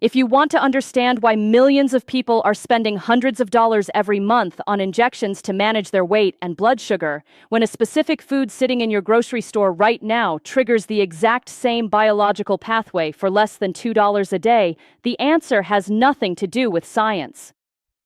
If you want to understand why millions of people are spending hundreds of dollars every month on injections to manage their weight and blood sugar, when a specific food sitting in your grocery store right now triggers the exact same biological pathway for less than $2 a day, the answer has nothing to do with science.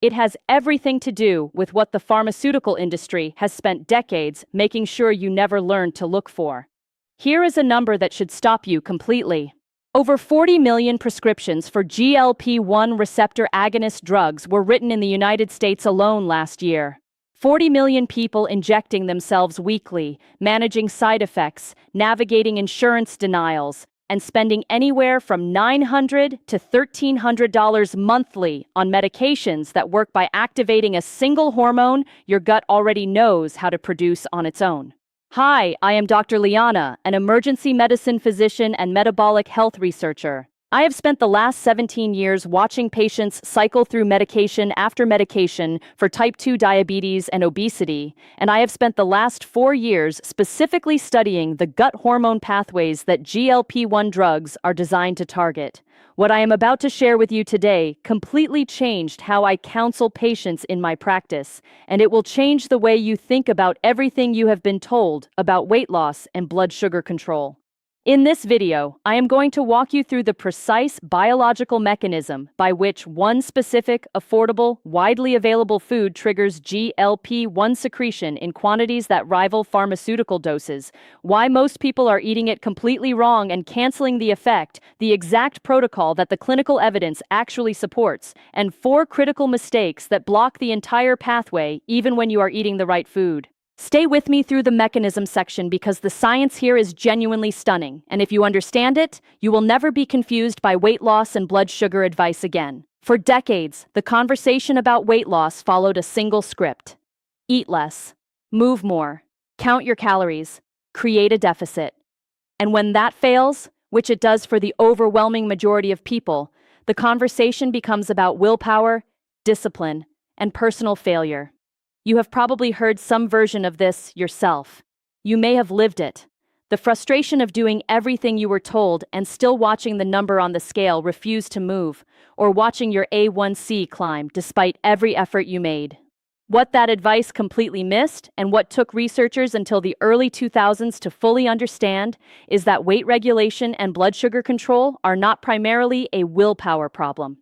It has everything to do with what the pharmaceutical industry has spent decades making sure you never learned to look for. Here is a number that should stop you completely. Over 40 million prescriptions for GLP-1 receptor agonist drugs were written in the United States alone last year. 40 million people injecting themselves weekly, managing side effects, navigating insurance denials, and spending anywhere from $900 to $1,300 monthly on medications that work by activating a single hormone your gut already knows how to produce on its own. Hi, I am Dr. Liana, an emergency medicine physician and metabolic health researcher. I have spent the last 17 years watching patients cycle through medication after medication for type 2 diabetes and obesity, and I have spent the last 4 years specifically studying the gut hormone pathways that GLP-1 drugs are designed to target. What I am about to share with you today completely changed how I counsel patients in my practice, and it will change the way you think about everything you have been told about weight loss and blood sugar control. In this video, I am going to walk you through the precise biological mechanism by which one specific, affordable, widely available food triggers GLP-1 secretion in quantities that rival pharmaceutical doses, why most people are eating it completely wrong and canceling the effect, the exact protocol that the clinical evidence actually supports, and 4 critical mistakes that block the entire pathway even when you are eating the right food. Stay with me through the mechanism section because the science here is genuinely stunning, and if you understand it, you will never be confused by weight loss and blood sugar advice again. For decades, the conversation about weight loss followed a single script. Eat less, move more, count your calories, create a deficit. And when that fails, which it does for the overwhelming majority of people, the conversation becomes about willpower, discipline, and personal failure. You have probably heard some version of this yourself. You may have lived it. The frustration of doing everything you were told and still watching the number on the scale refuse to move, or watching your A1C climb despite every effort you made. What that advice completely missed, and what took researchers until the early 2000s to fully understand, is that weight regulation and blood sugar control are not primarily a willpower problem.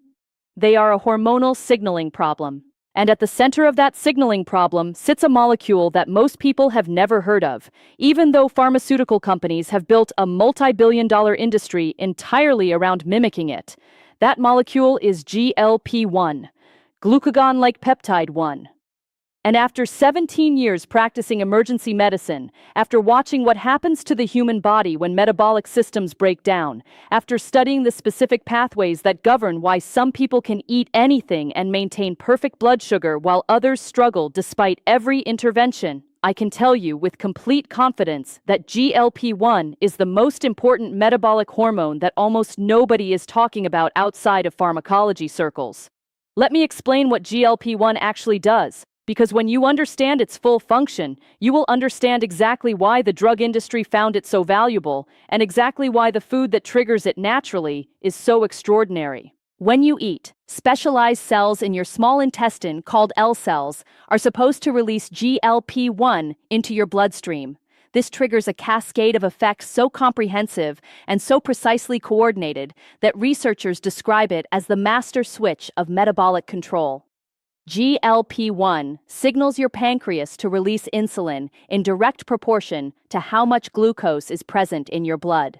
They are a hormonal signaling problem. And at the center of that signaling problem sits a molecule that most people have never heard of, even though pharmaceutical companies have built a multi-billion-dollar industry entirely around mimicking it. That molecule is GLP-1, glucagon-like peptide 1. And after 17 years practicing emergency medicine, after watching what happens to the human body when metabolic systems break down, after studying the specific pathways that govern why some people can eat anything and maintain perfect blood sugar while others struggle despite every intervention, I can tell you with complete confidence that GLP-1 is the most important metabolic hormone that almost nobody is talking about outside of pharmacology circles. Let me explain what GLP-1 actually does. Because when you understand its full function, you will understand exactly why the drug industry found it so valuable, and exactly why the food that triggers it naturally is so extraordinary. When you eat, specialized cells in your small intestine called L cells are supposed to release GLP-1 into your bloodstream. This triggers a cascade of effects so comprehensive and so precisely coordinated that researchers describe it as the master switch of metabolic control. GLP-1 signals your pancreas to release insulin in direct proportion to how much glucose is present in your blood.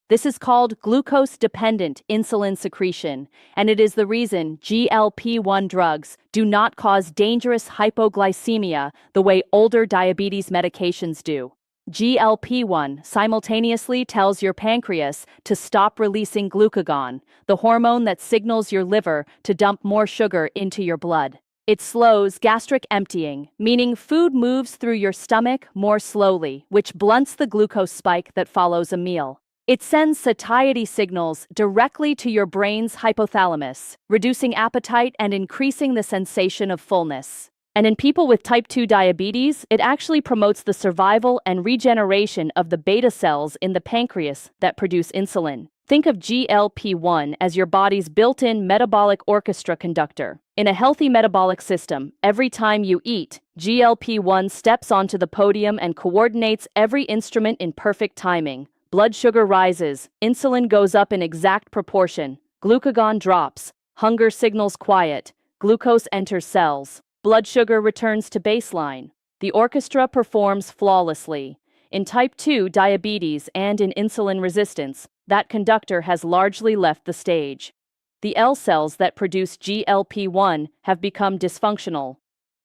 This is called glucose-dependent insulin secretion, and it is the reason GLP-1 drugs do not cause dangerous hypoglycemia the way older diabetes medications do. GLP-1 simultaneously tells your pancreas to stop releasing glucagon, the hormone that signals your liver to dump more sugar into your blood. It slows gastric emptying, meaning food moves through your stomach more slowly, which blunts the glucose spike that follows a meal. It sends satiety signals directly to your brain's hypothalamus, reducing appetite and increasing the sensation of fullness. And in people with type 2 diabetes, it actually promotes the survival and regeneration of the beta cells in the pancreas that produce insulin. Think of GLP-1 as your body's built-in metabolic orchestra conductor. In a healthy metabolic system, every time you eat, GLP-1 steps onto the podium and coordinates every instrument in perfect timing. Blood sugar rises, insulin goes up in exact proportion, glucagon drops, hunger signals quiet, glucose enters cells, blood sugar returns to baseline. The orchestra performs flawlessly. In type 2 diabetes and in insulin resistance, that conductor has largely left the stage. The L cells that produce GLP-1 have become dysfunctional.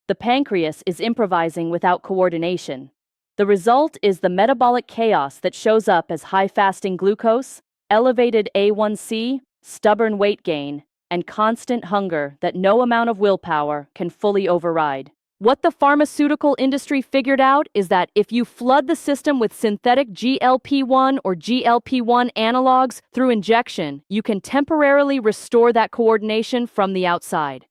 The pancreas is improvising without coordination. The result is the metabolic chaos that shows up as high fasting glucose, elevated A1C, stubborn weight gain, and constant hunger that no amount of willpower can fully override. What the pharmaceutical industry figured out is that if you flood the system with synthetic GLP-1 or GLP-1 analogs through injection, you can temporarily restore that coordination from the outside.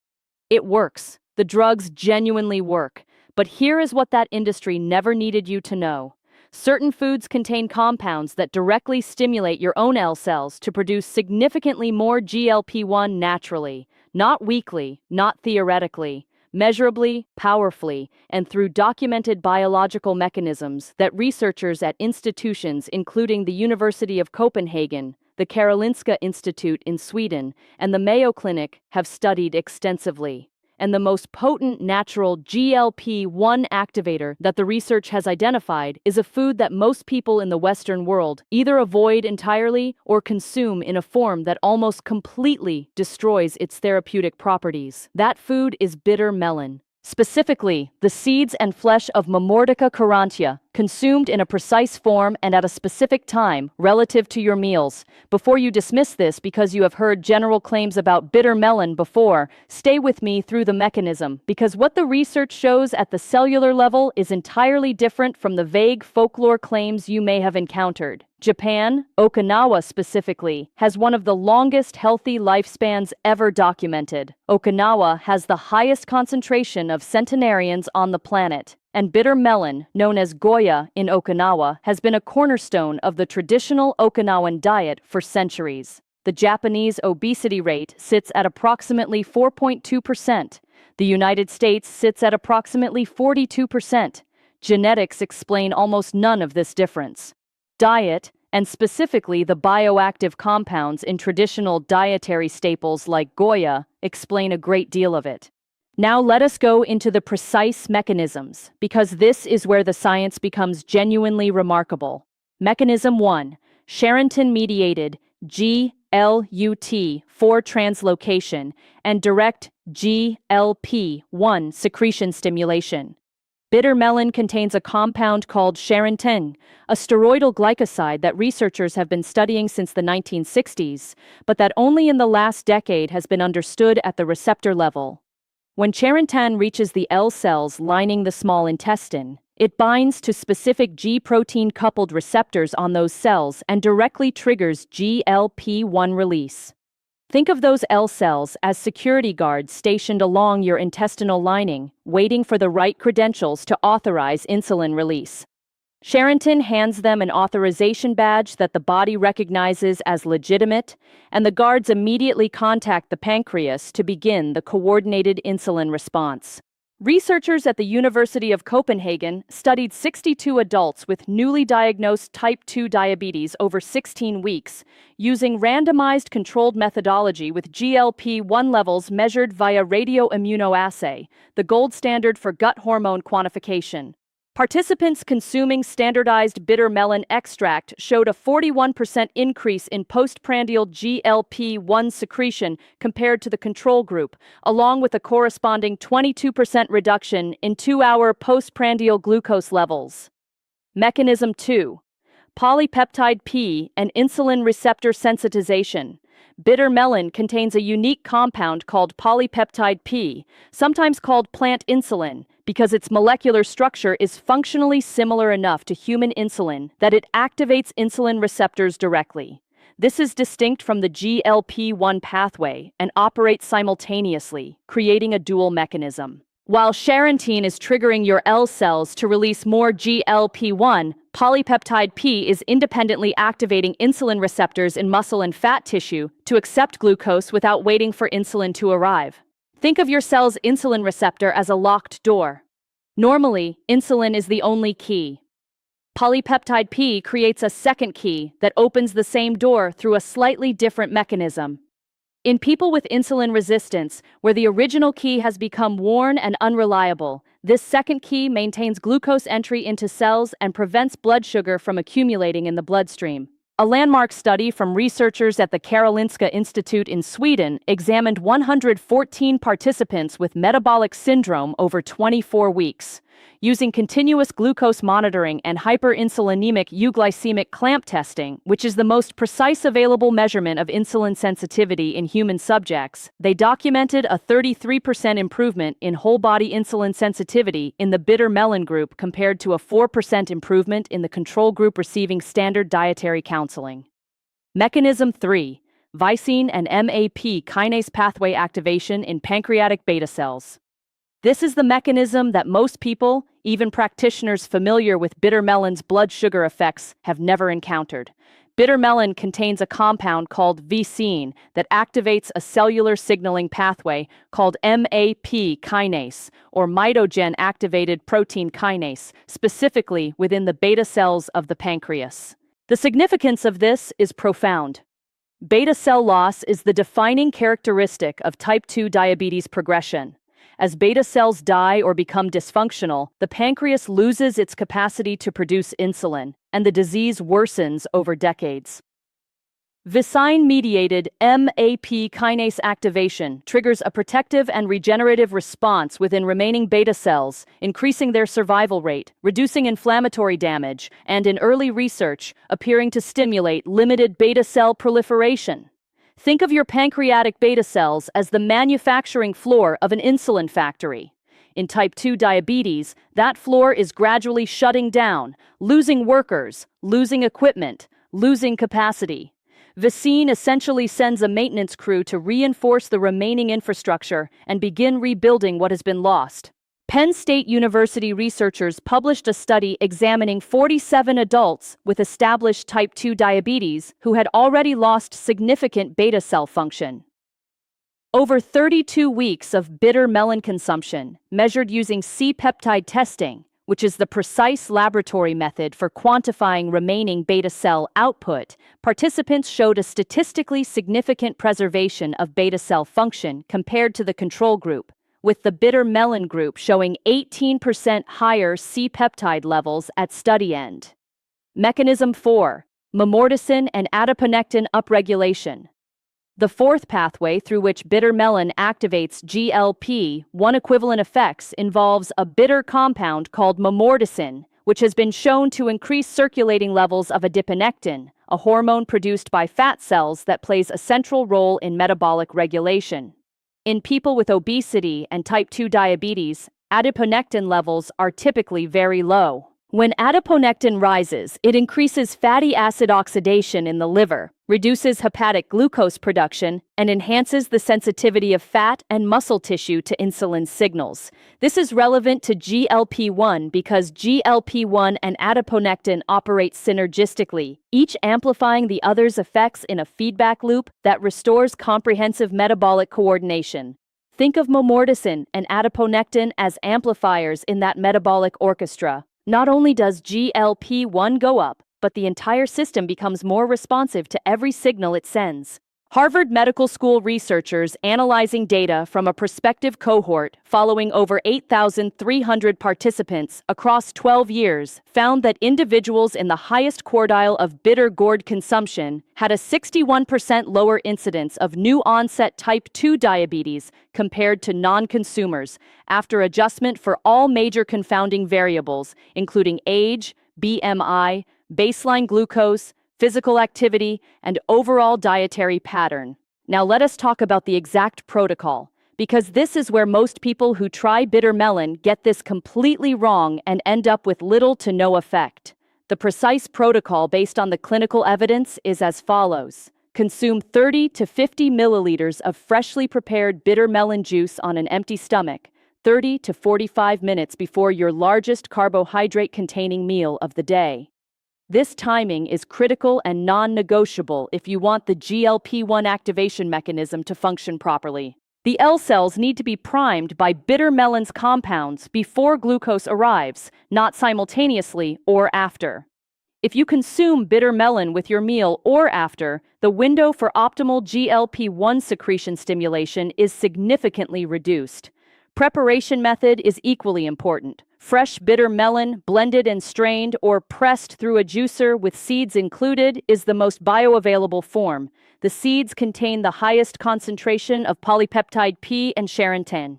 It works. The drugs genuinely work. But here is what that industry never needed you to know. Certain foods contain compounds that directly stimulate your own L cells to produce significantly more GLP-1 naturally, not weakly, not theoretically. Measurably, powerfully, and through documented biological mechanisms that researchers at institutions including the University of Copenhagen, the Karolinska Institute in Sweden, and the Mayo Clinic have studied extensively. And the most potent natural GLP-1 activator that the research has identified is a food that most people in the Western world either avoid entirely or consume in a form that almost completely destroys its therapeutic properties. That food is bitter melon. Specifically, the seeds and flesh of Mamordica carrantia, consumed in a precise form and at a specific time relative to your meals. Before you dismiss this because you have heard general claims about bitter melon before, stay with me through the mechanism, because what the research shows at the cellular level is entirely different from the vague folklore claims you may have encountered. Japan, Okinawa specifically, has one of the longest healthy lifespans ever documented. Okinawa has the highest concentration of centenarians on the planet, and bitter melon, known as Goya in Okinawa, has been a cornerstone of the traditional Okinawan diet for centuries. The Japanese obesity rate sits at approximately 4.2%. The United States sits at approximately 42%. Genetics explain almost none of this difference. Diet, and specifically the bioactive compounds in traditional dietary staples like Goya, explain a great deal of it. Now let us go into the precise mechanisms, because this is where the science becomes genuinely remarkable. Mechanism 1. Charenton-mediated GLUT4 translocation and direct GLP-1 secretion stimulation. Bitter melon contains a compound called charenton, a steroidal glycoside that researchers have been studying since the 1960s, but that only in the last decade has been understood at the receptor level. When charenton reaches the L cells lining the small intestine, it binds to specific G protein-coupled receptors on those cells and directly triggers GLP-1 release. Think of those L cells as security guards stationed along your intestinal lining, waiting for the right credentials to authorize insulin release. Charenton hands them an authorization badge that the body recognizes as legitimate, and the guards immediately contact the pancreas to begin the coordinated insulin response. Researchers at the University of Copenhagen studied 62 adults with newly diagnosed type 2 diabetes over 16 weeks, using randomized controlled methodology with GLP-1 levels measured via radioimmunoassay, the gold standard for gut hormone quantification. Participants consuming standardized bitter melon extract showed a 41% increase in postprandial GLP-1 secretion compared to the control group, along with a corresponding 22% reduction in 2-hour postprandial glucose levels. Mechanism 2. Polypeptide P and insulin receptor sensitization. Bitter melon contains a unique compound called polypeptide P, sometimes called plant insulin, because its molecular structure is functionally similar enough to human insulin that it activates insulin receptors directly. This is distinct from the GLP-1 pathway and operates simultaneously, creating a dual mechanism. While charantin is triggering your L cells to release more GLP-1, polypeptide P is independently activating insulin receptors in muscle and fat tissue to accept glucose without waiting for insulin to arrive. Think of your cell's insulin receptor as a locked door. Normally, insulin is the only key. Polypeptide P creates a second key that opens the same door through a slightly different mechanism. In people with insulin resistance, where the original key has become worn and unreliable, this second key maintains glucose entry into cells and prevents blood sugar from accumulating in the bloodstream. A landmark study from researchers at the Karolinska Institute in Sweden examined 114 participants with metabolic syndrome over 24 weeks. Using continuous glucose monitoring and hyperinsulinemic euglycemic clamp testing, which is the most precise available measurement of insulin sensitivity in human subjects, they documented a 33% improvement in whole-body insulin sensitivity in the bitter melon group compared to a 4% improvement in the control group receiving standard dietary counseling. Mechanism 3. Vicine and MAP kinase pathway activation in pancreatic beta cells. This is the mechanism that most people, even practitioners familiar with bitter melon's blood sugar effects, have never encountered. Bitter melon contains a compound called vicine that activates a cellular signaling pathway called MAP kinase, or mitogen-activated protein kinase, specifically within the beta cells of the pancreas. The significance of this is profound. Beta cell loss is the defining characteristic of type 2 diabetes progression. As beta cells die or become dysfunctional, the pancreas loses its capacity to produce insulin, and the disease worsens over decades. Vicine-mediated MAP kinase activation triggers a protective and regenerative response within remaining beta cells, increasing their survival rate, reducing inflammatory damage, and in early research, appearing to stimulate limited beta cell proliferation. Think of your pancreatic beta cells as the manufacturing floor of an insulin factory. In type 2 diabetes, that floor is gradually shutting down, losing workers, losing equipment, losing capacity. Vicine essentially sends a maintenance crew to reinforce the remaining infrastructure and begin rebuilding what has been lost. Penn State University researchers published a study examining 47 adults with established type 2 diabetes who had already lost significant beta cell function. Over 32 weeks of bitter melon consumption, measured using C-peptide testing, which is the precise laboratory method for quantifying remaining beta cell output, participants showed a statistically significant preservation of beta cell function compared to the control group, with the bitter melon group showing 18% higher C-peptide levels at study end. Mechanism 4. Memorticin and adiponectin upregulation. The fourth pathway through which bitter melon activates GLP-1 equivalent effects involves a bitter compound called memorticin, which has been shown to increase circulating levels of adiponectin, a hormone produced by fat cells that plays a central role in metabolic regulation. In people with obesity and type 2 diabetes, adiponectin levels are typically very low. When adiponectin rises, it increases fatty acid oxidation in the liver, reduces hepatic glucose production, and enhances the sensitivity of fat and muscle tissue to insulin signals. This is relevant to GLP-1 because GLP-1 and adiponectin operate synergistically, each amplifying the other's effects in a feedback loop that restores comprehensive metabolic coordination. Think of memorticin and adiponectin as amplifiers in that metabolic orchestra. Not only does GLP-1 go up, but the entire system becomes more responsive to every signal it sends. Harvard Medical School researchers analyzing data from a prospective cohort following over 8,300 participants across 12 years found that individuals in the highest quartile of bitter gourd consumption had a 61% lower incidence of new-onset type 2 diabetes compared to non-consumers after adjustment for all major confounding variables, including age, BMI, baseline glucose, physical activity, and overall dietary pattern. Now let us talk about the exact protocol, because this is where most people who try bitter melon get this completely wrong and end up with little to no effect. The precise protocol based on the clinical evidence is as follows. Consume 30 to 50 milliliters of freshly prepared bitter melon juice on an empty stomach, 30 to 45 minutes before your largest carbohydrate-containing meal of the day. This timing is critical and non-negotiable if you want the GLP-1 activation mechanism to function properly. The L cells need to be primed by bitter melin's compounds before glucose arrives, not simultaneously or after. If you consume bitter melon with your meal or after, the window for optimal GLP-1 secretion stimulation is significantly reduced. Preparation method is equally important. Fresh bitter melon, blended and strained or pressed through a juicer with seeds included, is the most bioavailable form. The seeds contain the highest concentration of polypeptide P and charantin.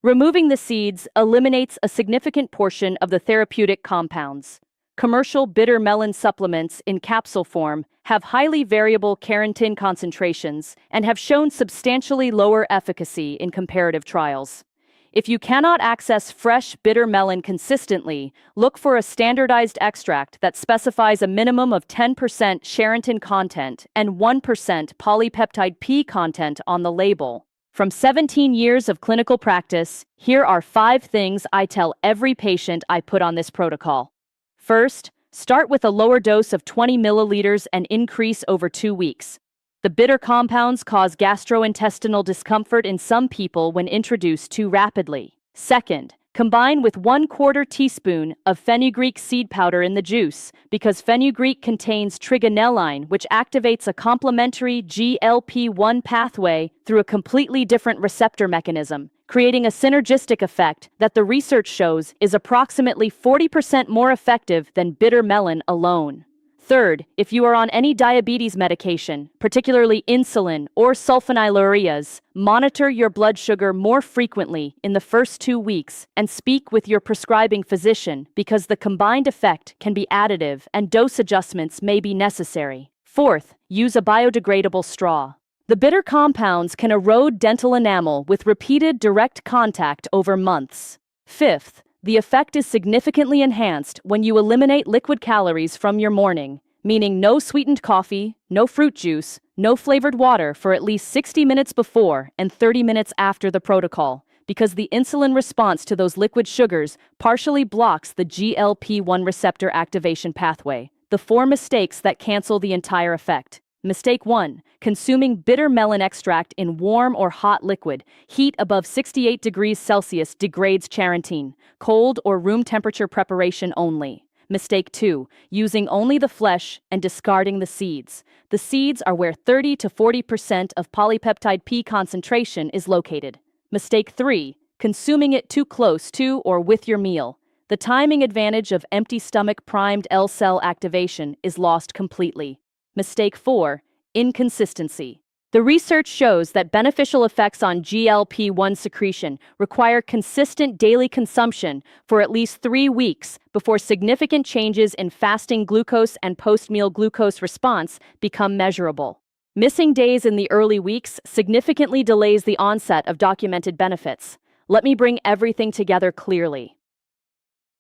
Removing the seeds eliminates a significant portion of the therapeutic compounds. Commercial bitter melon supplements in capsule form have highly variable charantin concentrations and have shown substantially lower efficacy in comparative trials. If you cannot access fresh bitter melon consistently, look for a standardized extract that specifies a minimum of 10% charantin content and 1% polypeptide P content on the label. From 17 years of clinical practice, here are 5 things I tell every patient I put on this protocol. First, start with a lower dose of 20 milliliters and increase over 2 weeks. The bitter compounds cause gastrointestinal discomfort in some people when introduced too rapidly. Second, combine with 1/4 teaspoon of fenugreek seed powder in the juice, because fenugreek contains trigonelline, which activates a complementary GLP-1 pathway through a completely different receptor mechanism, creating a synergistic effect that the research shows is approximately 40% more effective than bitter melon alone. Third, if you are on any diabetes medication, particularly insulin or sulfonylureas, monitor your blood sugar more frequently in the first 2 weeks and speak with your prescribing physician, because the combined effect can be additive and dose adjustments may be necessary. Fourth, use a biodegradable straw. The bitter compounds can erode dental enamel with repeated direct contact over months. Fifth, the effect is significantly enhanced when you eliminate liquid calories from your morning, meaning no sweetened coffee, no fruit juice, no flavored water for at least 60 minutes before and 30 minutes after the protocol, because the insulin response to those liquid sugars partially blocks the GLP-1 receptor activation pathway. The 4 mistakes that cancel the entire effect. Mistake 1. Consuming bitter melon extract in warm or hot liquid. Heat above 68 degrees Celsius degrades charantin. Cold or room temperature preparation only. Mistake 2. Using only the flesh and discarding the seeds. The seeds are where 30 to 40% of polypeptide P concentration is located. Mistake 3. Consuming it too close to or with your meal. The timing advantage of empty stomach primed L cell activation is lost completely. Mistake 4. Inconsistency. The research shows that beneficial effects on GLP-1 secretion require consistent daily consumption for at least 3 weeks before significant changes in fasting glucose and post-meal glucose response become measurable. Missing days in the early weeks significantly delays the onset of documented benefits. Let me bring everything together clearly.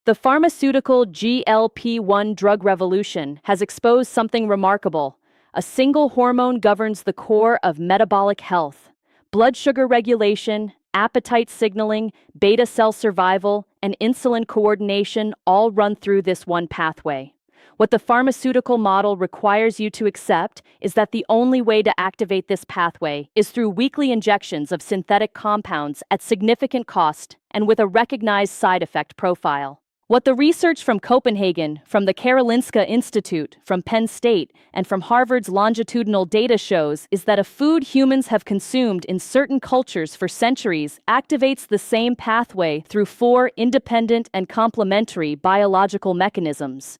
The pharmaceutical GLP-1 drug revolution has exposed something remarkable. A single hormone governs the core of metabolic health. Blood sugar regulation, appetite signaling, beta cell survival, and insulin coordination all run through this one pathway. What the pharmaceutical model requires you to accept is that the only way to activate this pathway is through weekly injections of synthetic compounds at significant cost and with a recognized side effect profile. What the research from Copenhagen, from the Karolinska Institute, from Penn State, and from Harvard's longitudinal data shows is that a food humans have consumed in certain cultures for centuries activates the same pathway through 4 independent and complementary biological mechanisms.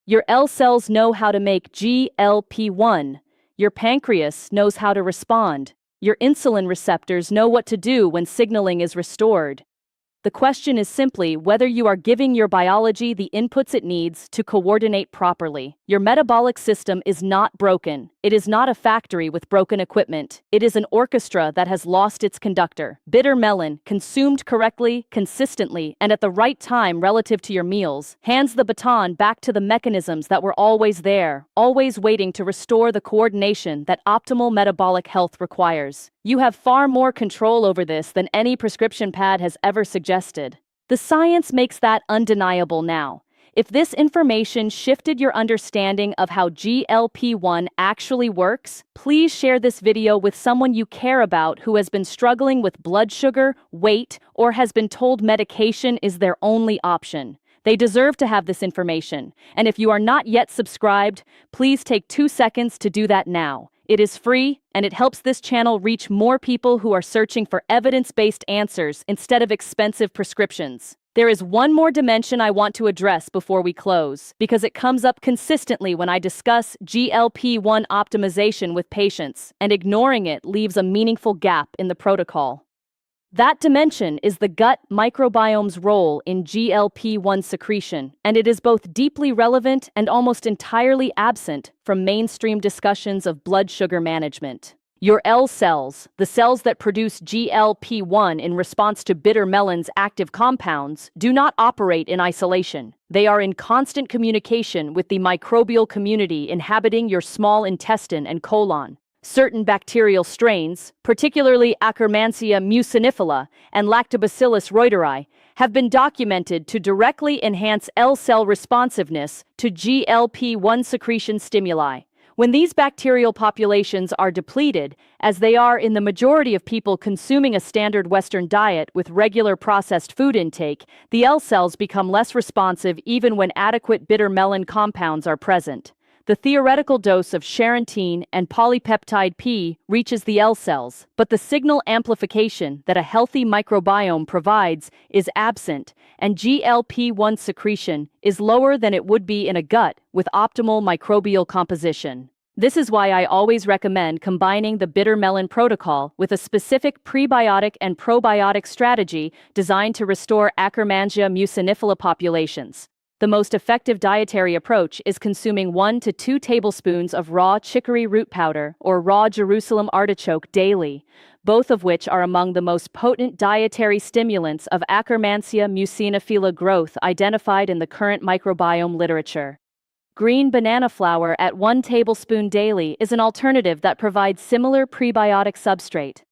Your L cells know how to make GLP-1. Your pancreas knows how to respond. Your insulin receptors know what to do when signaling is restored. The question is simply whether you are giving your biology the inputs it needs to coordinate properly. Your metabolic system is not broken. It is not a factory with broken equipment. It is an orchestra that has lost its conductor. Bitter melon, consumed correctly, consistently, and at the right time relative to your meals, hands the baton back to the mechanisms that were always there, always waiting to restore the coordination that optimal metabolic health requires. You have far more control over this than any prescription pad has ever suggested. The science makes that undeniable now. If this information shifted your understanding of how GLP-1 actually works, please share this video with someone you care about who has been struggling with blood sugar, weight, or has been told medication is their only option. They deserve to have this information, and if you are not yet subscribed, please take 2 seconds to do that now. It is free, and it helps this channel reach more people who are searching for evidence-based answers instead of expensive prescriptions. There is one more dimension I want to address before we close, because it comes up consistently when I discuss GLP-1 optimization with patients, and ignoring it leaves a meaningful gap in the protocol. That dimension is the gut microbiome's role in GLP-1 secretion, and it is both deeply relevant and almost entirely absent from mainstream discussions of blood sugar management. Your L cells, the cells that produce GLP-1 in response to bitter melon's active compounds, do not operate in isolation. They are in constant communication with the microbial community inhabiting your small intestine and colon. Certain bacterial strains, particularly Akkermansia mucinifila and Lactobacillus reuteri, have been documented to directly enhance L cell responsiveness to GLP-1 secretion stimuli. When these bacterial populations are depleted, as they are in the majority of people consuming a standard Western diet with regular processed food intake, the L cells become less responsive even when adequate bitter melon compounds are present. The theoretical dose of charantin and polypeptide P reaches the L cells, but the signal amplification that a healthy microbiome provides is absent, and GLP-1 secretion is lower than it would be in a gut with optimal microbial composition. This is why I always recommend combining the bitter melon protocol with a specific prebiotic and probiotic strategy designed to restore Akkermansia mucinifila populations. The most effective dietary approach is consuming 1 to 2 tablespoons of raw chicory root powder or raw Jerusalem artichoke daily, both of which are among the most potent dietary stimulants of Akkermansia mucinifila growth identified in the current microbiome literature. Green banana flour at 1 tablespoon daily is an alternative that provides similar prebiotic substrate.